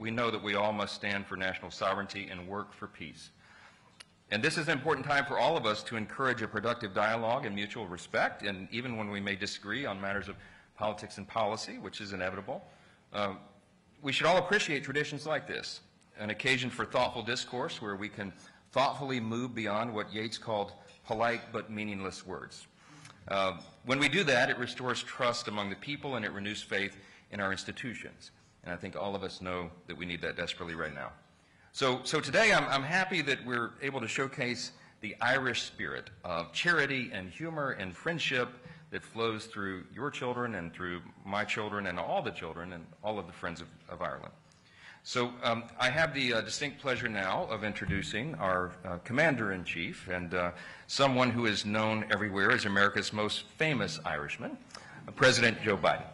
we know that we all must stand for national sovereignty and work for peace. And this is an important time for all of us to encourage a productive dialogue and mutual respect, and even when we may disagree on matters of politics and policy, which is inevitable, we should all appreciate traditions like this, an occasion for thoughtful discourse where we can thoughtfully move beyond what Yeats called polite but meaningless words. When we do that, it restores trust among the people and it renews faith in our institutions. And I think all of us know that we need that desperately right now. So today I'm happy that we're able to showcase the Irish spirit of charity and humor and friendship that flows through your children and through my children and all the children and all of the friends of Ireland. So I have the distinct pleasure now of introducing our Commander-in-Chief and someone who is known everywhere as America's most famous Irishman, President Joe Biden.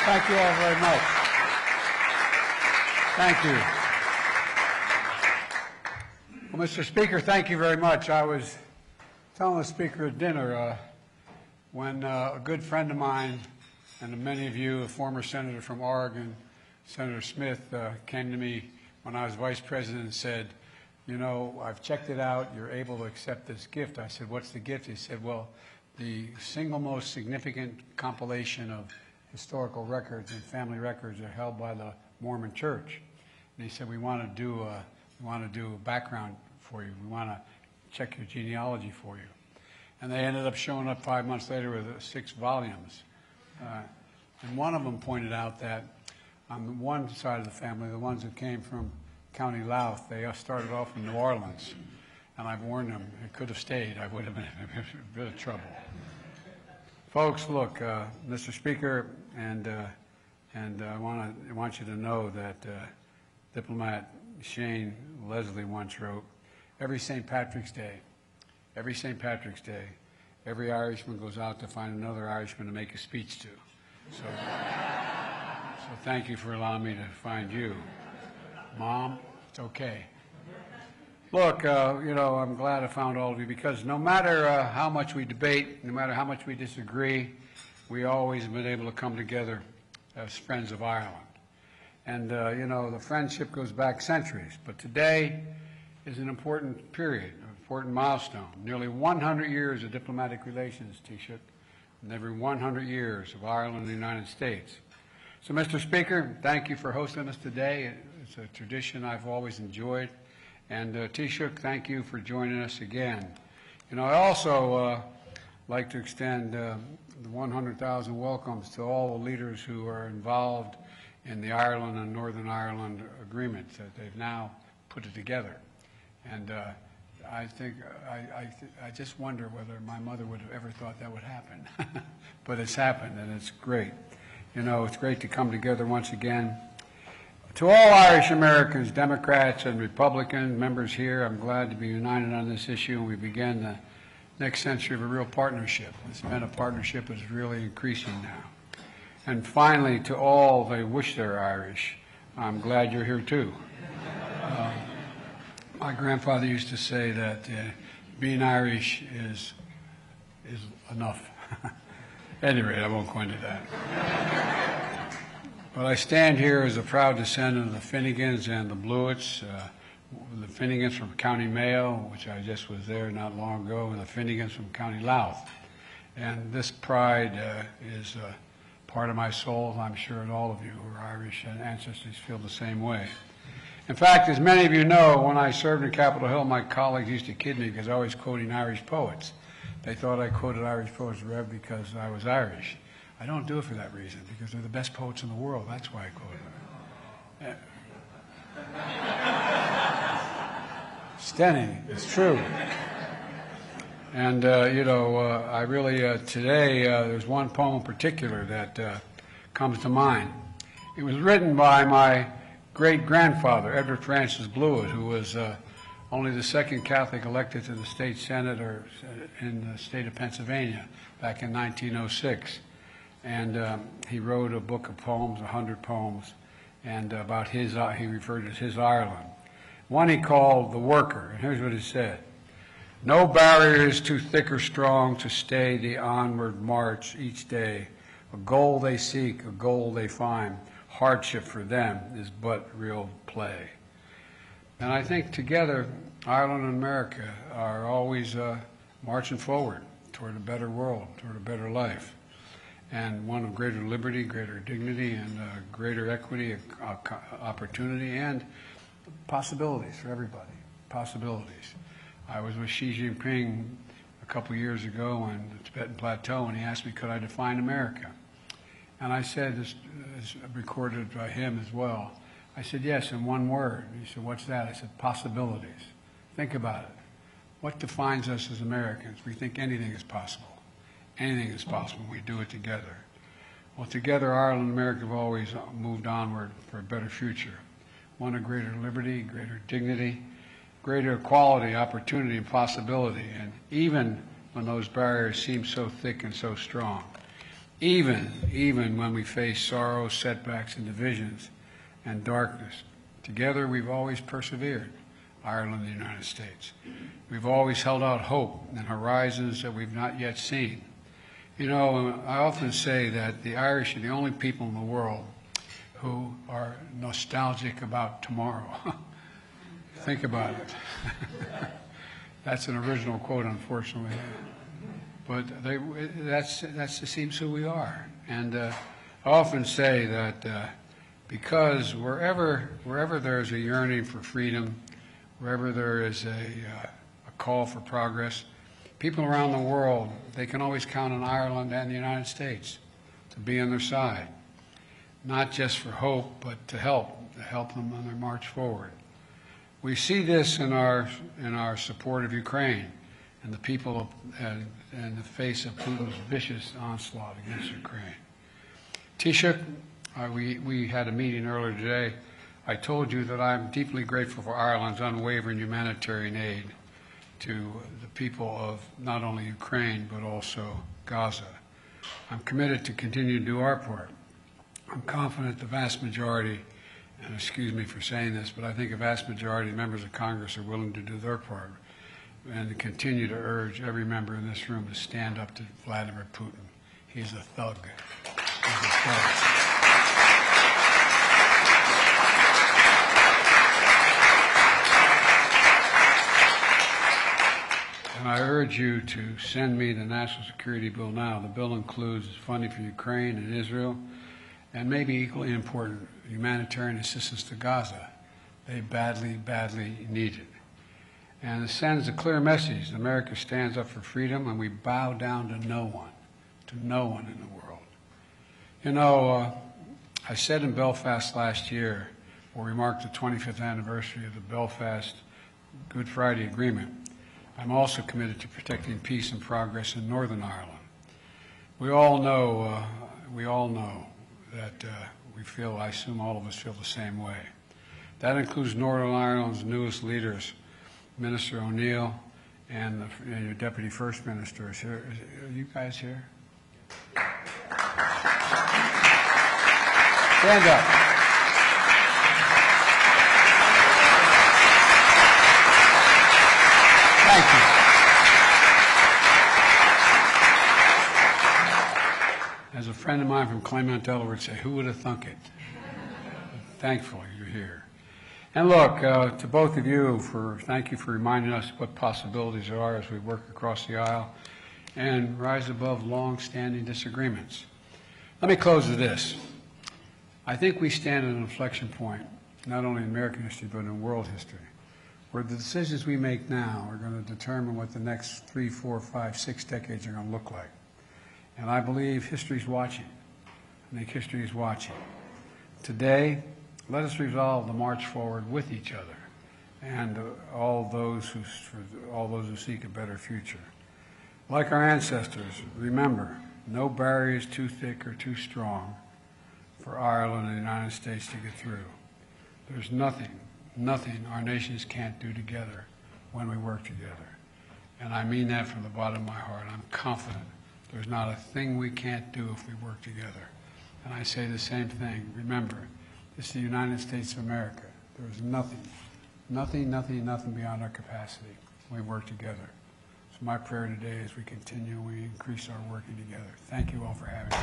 Thank you all very much. Thank you. Well, Mr. Speaker, thank you very much. I was telling the Speaker at dinner when a good friend of mine, and many of you, a former senator from Oregon, Senator Smith, came to me when I was Vice President and said, you know, I've checked it out, you're able to accept this gift. I said, what's the gift? He said, well, the single most significant compilation of historical records and family records are held by the Mormon Church. And he said, we want to do a background for you. We want to check your genealogy for you. And they ended up showing up 5 months later with 6 volumes. And one of them pointed out that on one side of the family, the ones that came from County Louth, they started off in New Orleans. And I've warned them, it could have stayed. I would have been in a bit of trouble. Folks, look, Mr. Speaker, and I want you to know that diplomat Shane Leslie once wrote, every St. Patrick's Day, every Irishman goes out to find another Irishman to make a speech to. So thank you for allowing me to find you. Mom, it's okay. Look, you know, I'm glad I found all of you because no matter how much we debate, no matter how much we disagree, we always have been able to come together as friends of Ireland. And, you know, the friendship goes back centuries. But today is an important period, an important milestone. Nearly 100 years of diplomatic relations, Taoiseach, and every 100 years of Ireland and the United States. So, Mr. Speaker, thank you for hosting us today. It's a tradition I've always enjoyed. And Taoiseach, thank you for joining us again. You know, I also like to extend the 100,000 welcomes to all the leaders who are involved in the Ireland and Northern Ireland agreement that they've now put it together. And I think, I just wonder whether my mother would have ever thought that would happen. But it's happened, and it's great. You know, it's great to come together once again. To all Irish Americans, Democrats and Republican members here, I'm glad to be united on this issue, and we begin the next century of a real partnership. It's been a partnership that's really increasing now. And finally, to all they wish they're Irish, I'm glad you're here too. My grandfather used to say that being Irish is enough. At any rate, I won't go into that. But I stand here as a proud descendant of the Finnegans and the Blewitts, the Finnegans from County Mayo, which I just was there not long ago, and the Finnegans from County Louth. And this pride is part of my soul. I'm sure that all of you who are Irish and ancestors feel the same way. In fact, as many of you know, when I served in Capitol Hill, my colleagues used to kid me because I was quoting Irish poets. They thought I quoted Irish poets because I was Irish. I don't do it for that reason, because they're the best poets in the world. That's why I quote them. Stenny, it's true. And, you know, I really, today, there's one poem in particular that comes to mind. It was written by my great-grandfather, Edward Francis Blewett, who was only the second Catholic elected to the state Senate in the state of Pennsylvania back in 1906. And he wrote a book of poems, 100 poems, and about he referred to as his Ireland. One he called the worker, and here's what he said. No barrier is too thick or strong to stay the onward march each day. A goal they seek, a goal they find. Hardship for them is but real play. And I think together, Ireland and America are always marching forward toward a better world, toward a better life, and one of greater liberty, greater dignity, and greater equity, opportunity, and possibilities for everybody, possibilities. I was with Xi Jinping a couple years ago on the Tibetan Plateau, and he asked me, could I define America? And I said, this is recorded by him as well, I said, yes, in one word. He said, what's that? I said, possibilities. Think about it. What defines us as Americans? We think anything is possible. Anything is possible. We do it together. Well, together, Ireland and America have always moved onward for a better future. One of greater liberty, greater dignity, greater equality, opportunity, and possibility. And even when those barriers seem so thick and so strong, even when we face sorrow, setbacks, and divisions, and darkness, together we've always persevered, Ireland and the United States. We've always held out hope and horizons that we've not yet seen. You know, I often say that the Irish are the only people in the world who are nostalgic about tomorrow. Think about it. That's an original quote, unfortunately. But that seems who we are. And I often say that because wherever there's a yearning for freedom, wherever there is a call for progress, people around the world, they can always count on Ireland and the United States to be on their side, not just for hope, but to help them on their march forward. We see this in our support of Ukraine and the people in the face of Putin's vicious onslaught against Ukraine. Taoiseach, we had a meeting earlier today. I told you that I'm deeply grateful for Ireland's unwavering humanitarian aid to the people of not only Ukraine but also Gaza. I'm committed to continue to do our part. I'm confident the vast majority, and excuse me for saying this, but I think a vast majority of members of Congress are willing to do their part and to continue to urge every member in this room to stand up to Vladimir Putin. He's a thug. He's a thug. And I urge you to send me the National Security Bill now. The bill includes funding for Ukraine and Israel, and maybe equally important, humanitarian assistance to Gaza. They badly, badly need it. And it sends a clear message. America stands up for freedom, and we bow down to no one in the world. You know, I said in Belfast last year, where we marked the 25th anniversary of the Belfast Good Friday Agreement, I'm also committed to protecting peace and progress in Northern Ireland. We all know that we feel, I assume all of us feel the same way. That includes Northern Ireland's newest leaders, Minister O'Neill and your Deputy First Minister is here. Are you guys here? Stand up. Thank you. As a friend of mine from Claymont, Delaware would say, who would have thunk it? Thankfully, you're here. And look, to both of you, thank you for reminding us what possibilities there are as we work across the aisle and rise above long-standing disagreements. Let me close with this. I think we stand at an inflection point, not only in American history, but in world history, where the decisions we make now are going to determine what the next 3, 4, 5, 6 decades are going to look like. And I believe history's watching. I think history is watching. Today, let us resolve the march forward with each other and all those who seek a better future. Like our ancestors, remember, no barrier is too thick or too strong for Ireland and the United States to get through. There's nothing our nations can't do together when we work together. And I mean that from the bottom of my heart. I'm confident there's not a thing we can't do if we work together. And I say the same thing. Remember, It's the United States of America. There is nothing beyond our capacity. We work together. So my prayer today is we continue, we increase our working together. Thank you all for having me.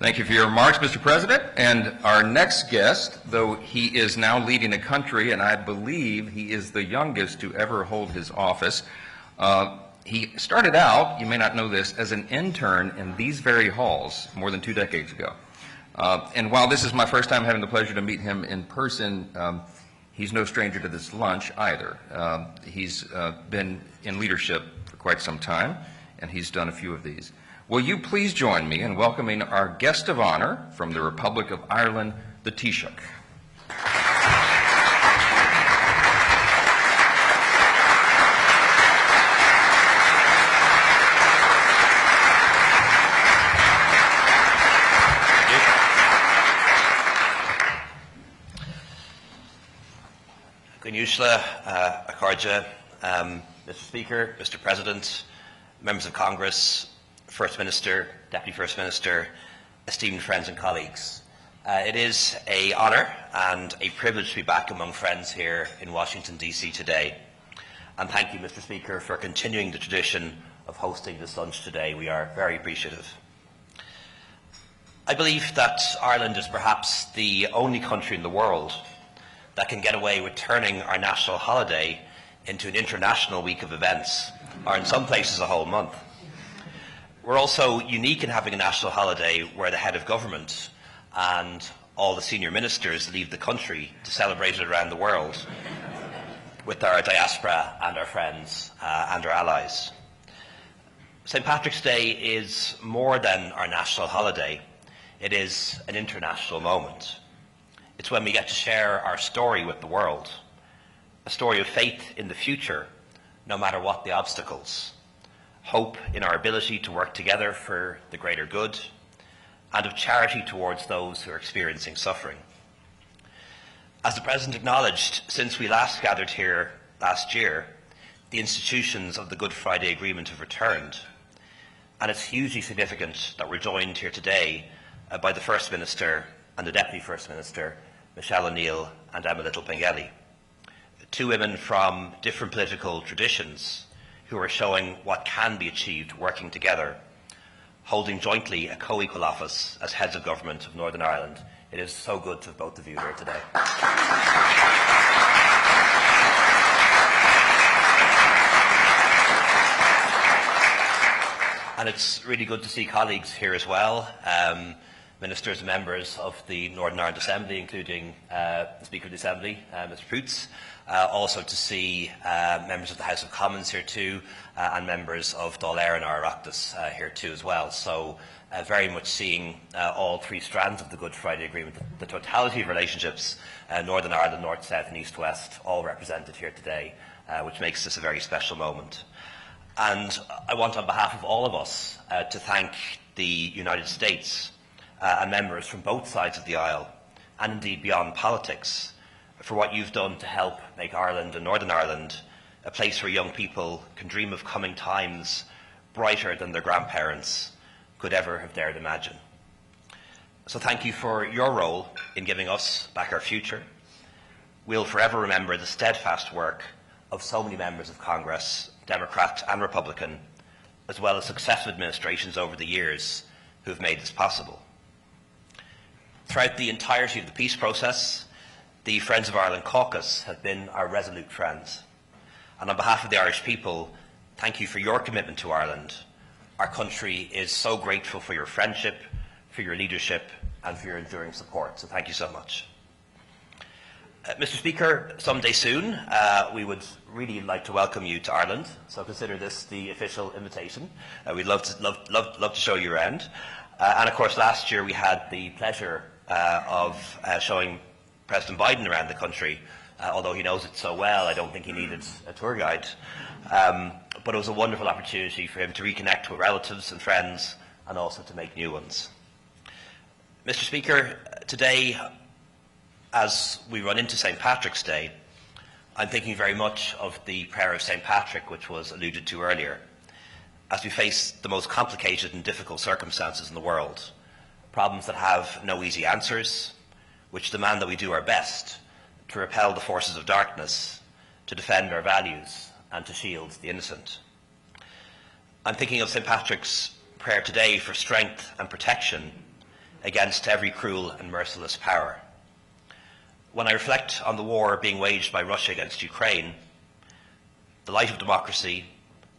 Thank you for your remarks, Mr. President. And our next guest, though he is now leading a country, and I believe he is the youngest to ever hold his office, he started out, you may not know this, as an intern in these very halls more than 2 decades ago. And while this is my first time having the pleasure to meet him in person, he's no stranger to this lunch either. He's been in leadership for quite some time, and he's done a few of these. Will you please join me in welcoming our guest of honor from the Republic of Ireland, the Taoiseach. Gwyniushla, Akarja, Mr. Speaker, Mr. President, members of Congress, First Minister, Deputy First Minister, esteemed friends and colleagues. It is an honour and a privilege to be back among friends here in Washington, D.C. today. And thank you, Mr. Speaker, for continuing the tradition of hosting this lunch today. We are very appreciative. I believe that Ireland is perhaps the only country in the world that can get away with turning our national holiday into an international week of events, or in some places a whole month. We're also unique in having a national holiday where the head of government and all the senior ministers leave the country to celebrate it around the world with our diaspora and our friends and our allies. St. Patrick's Day is more than our national holiday. It is an international moment. It's when we get to share our story with the world, a story of faith in the future, no matter what the obstacles. Hope in our ability to work together for the greater good, and of charity towards those who are experiencing suffering. As the President acknowledged, since we last gathered here last year, the institutions of the Good Friday Agreement have returned, and it's hugely significant that we're joined here today by the First Minister and the Deputy First Minister, Michelle O'Neill and Emma Little-Pengelly, 2 women from different political traditions who are showing what can be achieved working together, holding jointly a co-equal office as heads of government of Northern Ireland. It is so good to have both of you here today. And it's really good to see colleagues here as well, ministers and members of the Northern Ireland Assembly, including the Speaker of the Assembly, Mr. Poots. Also to see members of the House of Commons here too, and members of Dáil Éireann and Oireachtas here too as well. So very much seeing all 3 strands of the Good Friday Agreement, the totality of relationships, Northern Ireland, North, South and East, West, all represented here today, which makes this a very special moment. And I want on behalf of all of us to thank the United States and members from both sides of the aisle, and indeed beyond politics, for what you've done to help make Ireland and Northern Ireland a place where young people can dream of coming times brighter than their grandparents could ever have dared imagine. So thank you for your role in giving us back our future. We'll forever remember the steadfast work of so many members of Congress, Democrat and Republican, as well as successive administrations over the years who have made this possible. Throughout the entirety of the peace process, the Friends of Ireland caucus have been our resolute friends. And on behalf of the Irish people, thank you for your commitment to Ireland. Our country is so grateful for your friendship, for your leadership, and for your enduring support. So thank you so much. Mr. Speaker, someday soon, we would really like to welcome you to Ireland. So consider this the official invitation. We'd love to show you around. And of course, last year we had the pleasure of showing President Biden around the country. Although he knows it so well, I don't think he needed a tour guide. But it was a wonderful opportunity for him to reconnect with relatives and friends and also to make new ones. Mr. Speaker, today, as we run into St. Patrick's Day, I'm thinking very much of the prayer of St. Patrick, which was alluded to earlier, as we face the most complicated and difficult circumstances in the world, problems that have no easy answers, which demand that we do our best to repel the forces of darkness, to defend our values, and to shield the innocent. I'm thinking of St. Patrick's prayer today for strength and protection against every cruel and merciless power. When I reflect on the war being waged by Russia against Ukraine, the light of democracy,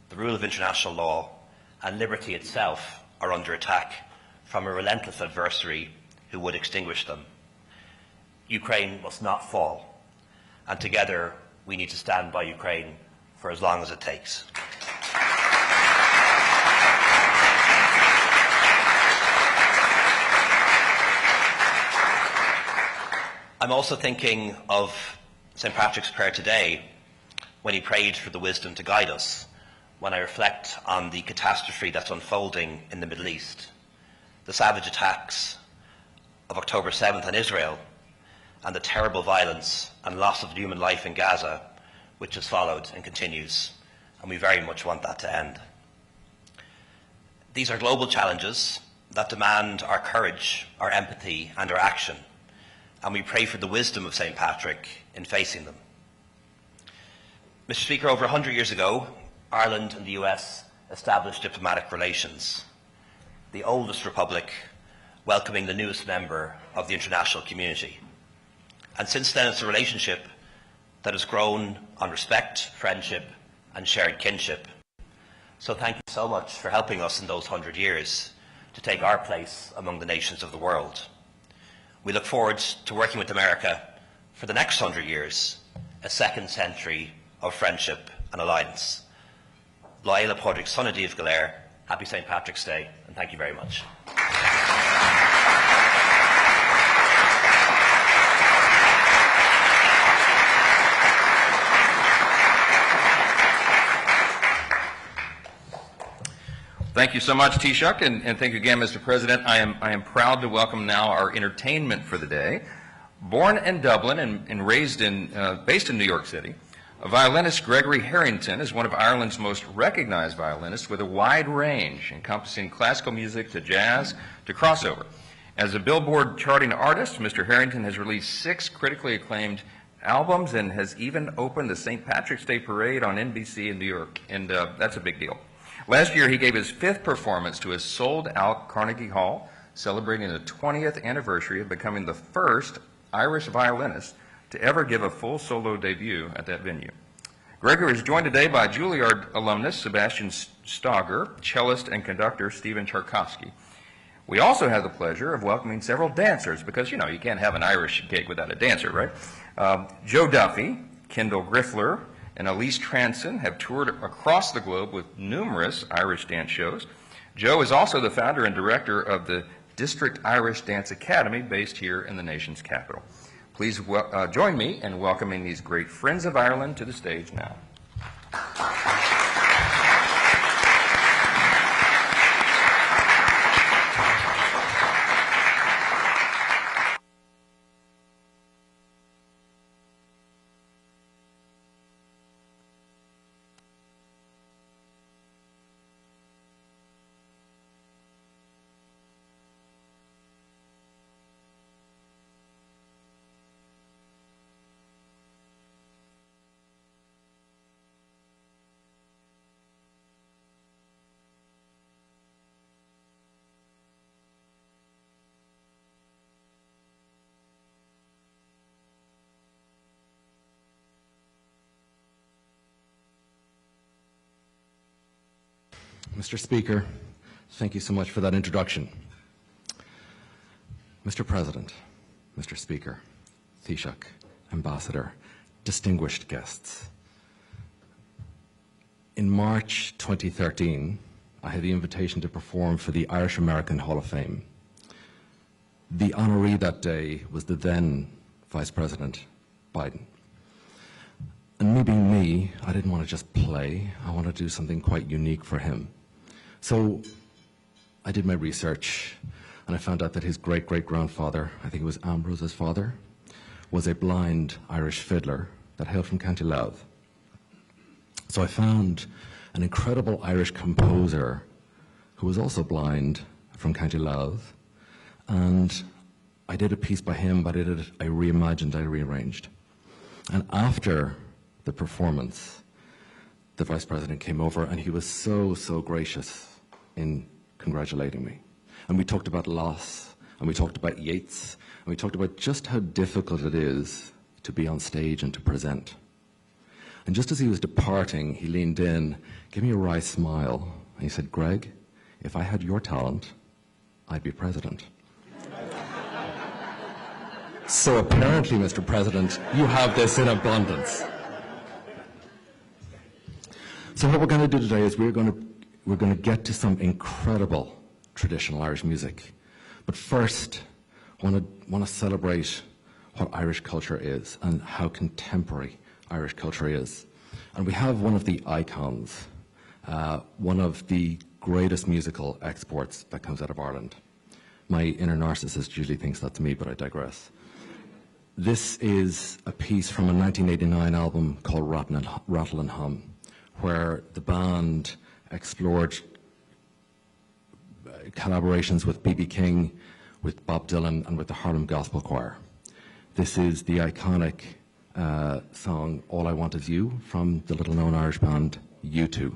the rule of international law, and liberty itself are under attack from a relentless adversary who would extinguish them. Ukraine must not fall, and together we need to stand by Ukraine for as long as it takes. I'm also thinking of St. Patrick's prayer today when he prayed for the wisdom to guide us, when I reflect on the catastrophe that's unfolding in the Middle East, the savage attacks of October 7th on Israel, and the terrible violence and loss of human life in Gaza, which has followed and continues, and we very much want that to end. These are global challenges that demand our courage, our empathy, and our action, and we pray for the wisdom of St. Patrick in facing them. Mr. Speaker, over 100 years ago, Ireland and the US established diplomatic relations, the oldest republic welcoming the newest member of the international community. And since then, it's a relationship that has grown on respect, friendship, and shared kinship. So thank you so much for helping us in those 100 years to take our place among the nations of the world. We look forward to working with America for the next 100 years, a second century of friendship and alliance. Laila Podrick, son of Díobh Gallair, happy St. Patrick's Day, and thank you very much. Thank you so much, Taoiseach, and thank you again, Mr. President. I am proud to welcome now our entertainment for the day. Born in Dublin and raised based in New York City, violinist Gregory Harrington is one of Ireland's most recognized violinists with a wide range encompassing classical music to jazz to crossover. As a Billboard charting artist, Mr. Harrington has released 6 critically acclaimed albums and has even opened the St. Patrick's Day Parade on NBC in New York, and that's a big deal. Last year, he gave his 5th performance to his sold-out Carnegie Hall, celebrating the 20th anniversary of becoming the first Irish violinist to ever give a full solo debut at that venue. Gregory is joined today by Juilliard alumnus Sebastian Stogger, cellist and conductor Stephen Tchaikovsky. We also have the pleasure of welcoming several dancers, because, you know, you can't have an Irish gig without a dancer, right? Joe Duffy, Kendall Griffler, and Elise Transon have toured across the globe with numerous Irish dance shows. Joe is also the founder and director of the District Irish Dance Academy based here in the nation's capital. Please join me in welcoming these great friends of Ireland to the stage now. Mr. Speaker, thank you so much for that introduction. Mr. President, Mr. Speaker, Taoiseach, Ambassador, distinguished guests. In March 2013, I had the invitation to perform for the Irish American Hall of Fame. The honoree that day was the then Vice President Biden. And me being me, I didn't want to just play. I wanted to do something quite unique for him. So I did my research, and I found out that his great-great-grandfather, I think it was Ambrose's father, was a blind Irish fiddler that hailed from County Louth. So I found an incredible Irish composer who was also blind from County Louth, and I did a piece by him, but I reimagined, I rearranged. And after the performance, the Vice President came over, and he was so gracious in congratulating me. And we talked about loss, and we talked about Yeats, and we talked about just how difficult it is to be on stage and to present. And just as he was departing, he leaned in, gave me a wry smile, and he said, "Greg, if I had your talent, I'd be president." So apparently, Mr. President, you have this in abundance. So what we're going to do today is we're going to get to some incredible traditional Irish music. But first, I want to celebrate what Irish culture is and how contemporary Irish culture is. And we have one of the icons, one of the greatest musical exports that comes out of Ireland. My inner narcissist usually thinks that's me, but I digress. This is a piece from a 1989 album called Rattle and Hum, where the band explored collaborations with B.B. King, with Bob Dylan, and with the Harlem Gospel Choir. This is the iconic song All I Want Is You from the little-known Irish band U2.